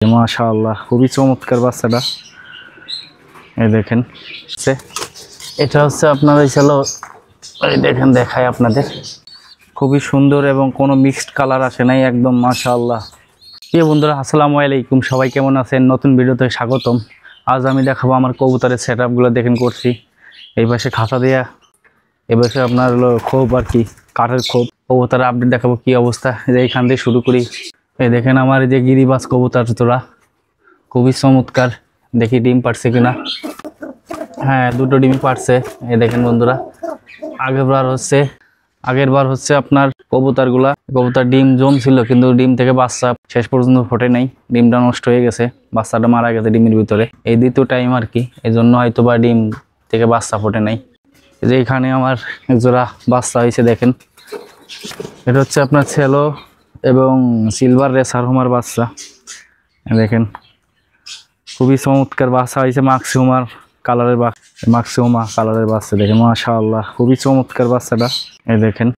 মাশাআল্লাহ খুবই চমৎকার বাচ্চাটা। এই দেখেন এটা হচ্ছে আপনার এই দেখেন দেখায় আপনাদের, খুবই সুন্দর এবং কোনো মিক্সড কালার আসে নাই, একদম মাশাআল্লাহ। প্রিয় বন্ধুরা আসসালামু আলাইকুম, সবাই কেমন আছেন? নতুন ভিডিওতে স্বাগতম। আজ আমি দেখাবো আমার কবুতরের সেট আপগুলো দেখেন করছি। এই পাশে খাঁচা দেয়া, এই পাশে আপনার হলো খোপ আর কি, কাঠের খোপ। কবুতরের আপডেট দেখাবো কি অবস্থা, এইখান দিয়ে শুরু করি। এই দেখেন আমার এই যে গিরিবাজ কবুতর তোরা, খুবই চমৎকার। দেখি ডিম পারছে কিনা। হ্যাঁ, দুটো ডিমই পারছে। এই দেখেন বন্ধুরা, আগের বার হচ্ছে আপনার কবুতর ডিম জমছিল, কিন্তু ডিম থেকে বাচ্চা শেষ পর্যন্ত ফোটে নাই, ডিমটা নষ্ট হয়ে গেছে, বাচ্চাটা মারা গেছে ডিমের ভিতরে। এই দ্বিতীয় টাইম আর কি, এই জন্য হয়তো বা ডিম থেকে বাচ্চা ফোটে নাই। যে এখানে আমার একজোড়া বাচ্চা হয়েছে দেখেন, এটা হচ্ছে আপনার ছেলো এবং সিলভার রেসার হোমার বাচ্চা। দেখেন খুবই চমৎকার বাচ্চা হয়েছে, মাক্সিমার কালারের মাক্সিমা কালারের বাচ্চা। দেখেন মাশাআল্লাহ খুবই চমৎকার বাচ্চাটা। এই দেখেন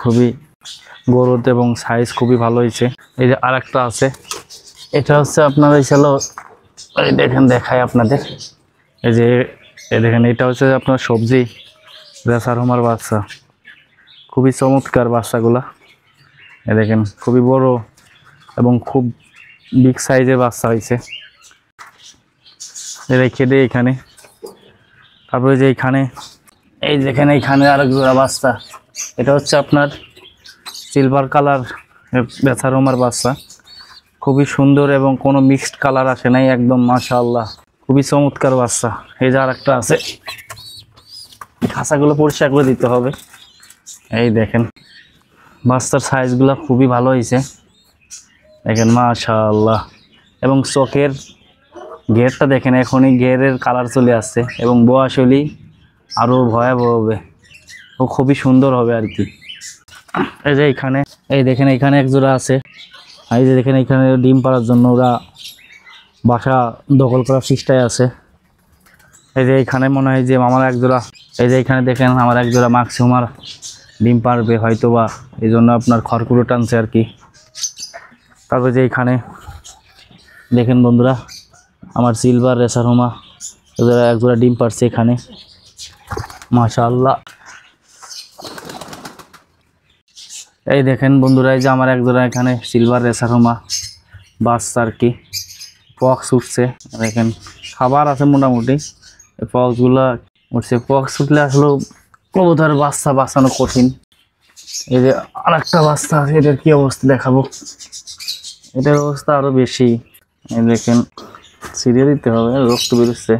খুবই গ্রোথ এবং সাইজ খুবই ভালো হয়েছে। এই যে আরেকটা আছে, এটা হচ্ছে আপনার এই দেখেন দেখায় আপনাদের। এই দেখেন এটা হচ্ছে আপনার সবজি রেসার হোমার বাচ্চা, খুবই চমৎকার বাচ্চাগুলা। এই দেখেন খুবই বড় এবং খুব বিগ সাইজের বাচ্চা হয়েছে। রেখে দেয় এখানে। তারপরে যে এইখানে এই দেখেন এইখানে আরেক জোড়া বাচ্চা, এটা হচ্ছে আপনার সিলভার কালার রেসার হোমার বাচ্চা, খুবই সুন্দর এবং কোনো মিক্সড কালার আসে নাই, একদম মাশাআল্লাহ খুবই চমৎকার বাচ্চা। এই যে আরেকটা আছে, খাঁচাগুলো পরিষ্কার করে দিতে হবে। এই দেখেন বাচ্চার সাইজগুলো খুবই ভালো হয়েছে, দেখেন মাশাআল্লাহ। এবং চোখের ঘেরটা দেখেন, এখনই ঘেরের কালার চলে আসছে এবং বয়স হলেই আরও ভয়াবহ হবে, ও খুবই সুন্দর হবে আর কি। এই যে এইখানে এই দেখেন এইখানে এক জোড়া আছে। এই যে দেখেন এইখানে ডিম পাড়ার জন্য ওরা বাসা দখল করার চেষ্টায় আছে। এই যে এইখানে মনে হয় যে আমার এক জোড়া, এই যে এইখানে দেখেন আমার এক জোড়া মাক্সিমার ডিম পারবে হয়তো বা, এই জন্য আপনার খড়কুড়ো টানছে আর কি। তারপরে যে এইখানে দেখেন বন্ধুরা আমার সিলভার রেসার হোমা এক জোড়া ডিম পারছে এখানে, মাশাআল্লাহ। এই দেখেন বন্ধুরা এই যে আমার এক জোড়া এখানে সিলভার রেসার হোমা বাচ্চা আর কি, পক্স উঠছে। দেখেন খাবার আছে মোটামুটি, পক্সগুলা উঠছে। পক্স উঠলে আসলে কবুতর বাচ্চা বাঁচানো কঠিন। এই যে আরেকটা বাচ্চা আছে, এটার কি অবস্থা দেখাবো, এটার অবস্থা আরো বেশি। এই দেখেন ছিঁড়ে দিতে হবে, রক্ত বেরোচ্ছে।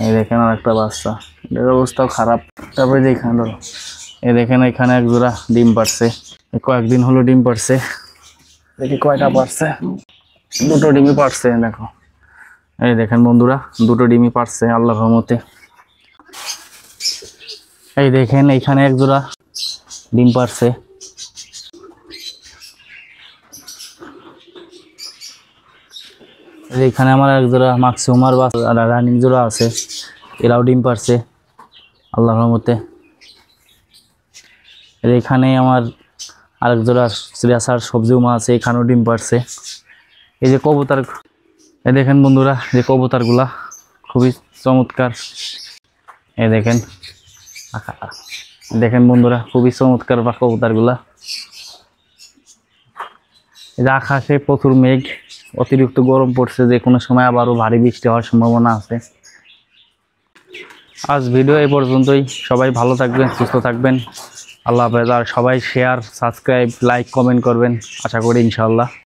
এই দেখেন আরেকটা বাচ্চা, এটার অবস্থাও খারাপ। তারপরে যে এখানে ধরো, এই দেখেন এখানে এক জোড়া ডিম পারছে, কয়েকদিন হলো ডিম পারছে। দেখি কয়টা পারছে, দুটো ডিমই পারছে। দেখো এই দেখেন বন্ধুরা দুটো ডিমই পারছে আল্লাহর রহমতে। এই দেখেন এইখানে এক জোড়া ডিম পারছে। এইখানে আমার এক জোড়া মাক্সিমার বা রানিং জোড়া আছে, এরাও ডিম পারছে আল্লাহর রহমতে। এখানে আমার আরেক জোড়া রেসার সবজি মা আছে, এখানেও ডিম পারছে। এই যে কবুতর, এই দেখেন বন্ধুরা যে কবুতরগুলা খুবই চমৎকার। এই দেখেন বন্ধুরা খুবই চমৎকার বা কবুতরগুলা। এই যে আকাশে প্রচুর মেঘ, অতিরিক্ত গরম পড়ছে, যে কোনো সময় আবারও ভারী বৃষ্টি হওয়ার সম্ভাবনা আছে। আজ ভিডিও এই পর্যন্তই, সবাই ভালো থাকবেন, সুস্থ থাকবেন, আল্লাহ হাফেজ। আর সবাই শেয়ার, সাবস্ক্রাইব, লাইক, কমেন্ট করবেন আশা করি ইনশাআল্লাহ।